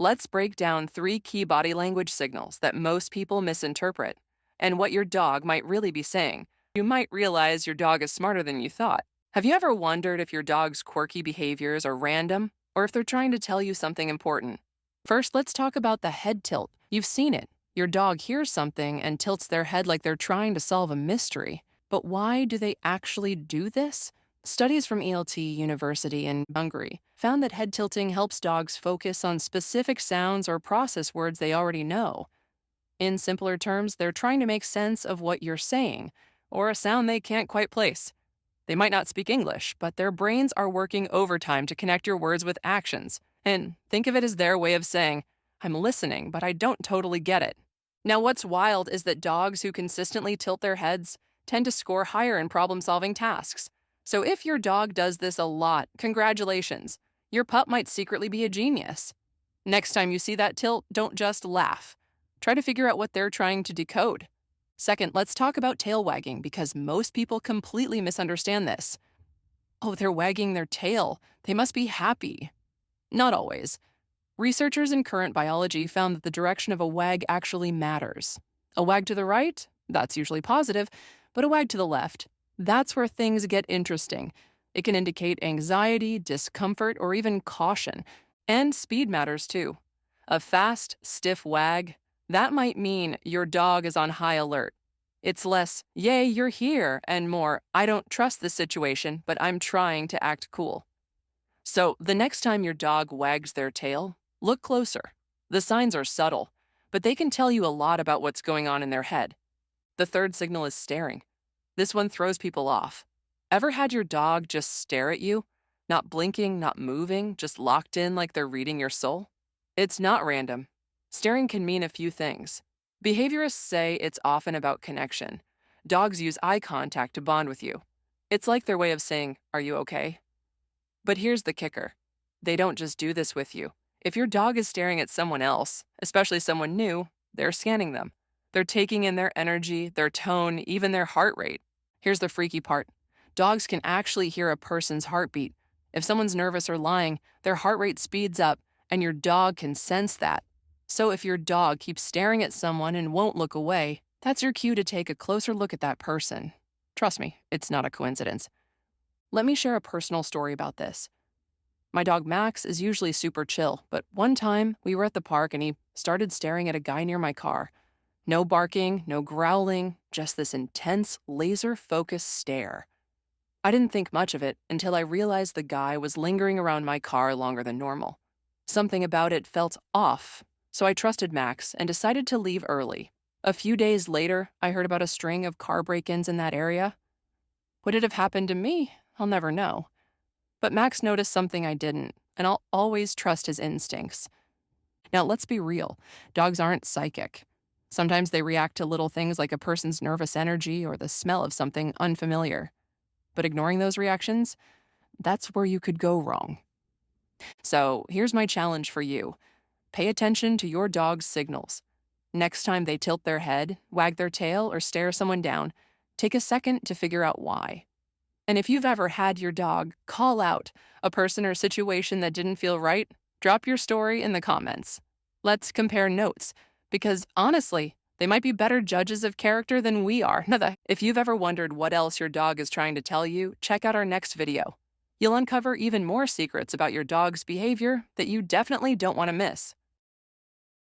Let's break down 3 key body language signals that most people misinterpret and what your dog might really be saying. You might realize your dog is smarter than you thought. Have you ever wondered if your dog's quirky behaviors are random or if they're trying to tell you something important? First, let's talk about the head tilt. You've seen it. Your dog hears something and tilts their head like they're trying to solve a mystery. But why do they actually do this? Studies from ELT University in Hungary found that head tilting helps dogs focus on specific sounds or process words they already know. In simpler terms, they're trying to make sense of what you're saying, or a sound they can't quite place. They might not speak English, but their brains are working overtime to connect your words with actions. And think of it as their way of saying, I'm listening, but I don't totally get it. Now, what's wild is that dogs who consistently tilt their heads tend to score higher in problem-solving tasks. So if your dog does this a lot, congratulations. Your pup might secretly be a genius. Next time you see that tilt, don't just laugh. Try to figure out what they're trying to decode. Second, let's talk about tail wagging because most people completely misunderstand this. Oh, they're wagging their tail. They must be happy. Not always. Researchers in current biology found that the direction of a wag actually matters. A wag to the right? That's usually positive, but a wag to the left? That's where things get interesting. It can indicate anxiety, discomfort, or even caution. And speed matters too. A fast, stiff wag, that might mean your dog is on high alert. It's less, yay, you're here, and more, I don't trust this situation, but I'm trying to act cool. So the next time your dog wags their tail, look closer. The signs are subtle, but they can tell you a lot about what's going on in their head. The third signal is staring. This one throws people off. Ever had your dog just stare at you? Not blinking, not moving, just locked in like they're reading your soul? It's not random. Staring can mean a few things. Behaviorists say it's often about connection. Dogs use eye contact to bond with you. It's like their way of saying, are you okay? But here's the kicker. They don't just do this with you. If your dog is staring at someone else, especially someone new, they're scanning them. They're taking in their energy, their tone, even their heart rate. Here's the freaky part. Dogs can actually hear a person's heartbeat. If someone's nervous or lying, their heart rate speeds up, and your dog can sense that. So if your dog keeps staring at someone and won't look away, that's your cue to take a closer look at that person. Trust me, it's not a coincidence. Let me share a personal story about this. My dog Max is usually super chill, but one time we were at the park and he started staring at a guy near my car. No barking, no growling, just this intense, laser-focused stare. I didn't think much of it until I realized the guy was lingering around my car longer than normal. Something about it felt off, so I trusted Max and decided to leave early. A few days later, I heard about a string of car break-ins in that area. Would it have happened to me? I'll never know. But Max noticed something I didn't, and I'll always trust his instincts. Now, let's be real. Dogs aren't psychic. Sometimes they react to little things like a person's nervous energy or the smell of something unfamiliar. But ignoring those reactions, that's where you could go wrong. So here's my challenge for you. Pay attention to your dog's signals. Next time they tilt their head, wag their tail, or stare someone down, take a second to figure out why. And if you've ever had your dog call out a person or situation that didn't feel right, drop your story in the comments. Let's compare notes, because honestly, they might be better judges of character than we are. If you've ever wondered what else your dog is trying to tell you, check out our next video. You'll uncover even more secrets about your dog's behavior that you definitely don't want to miss.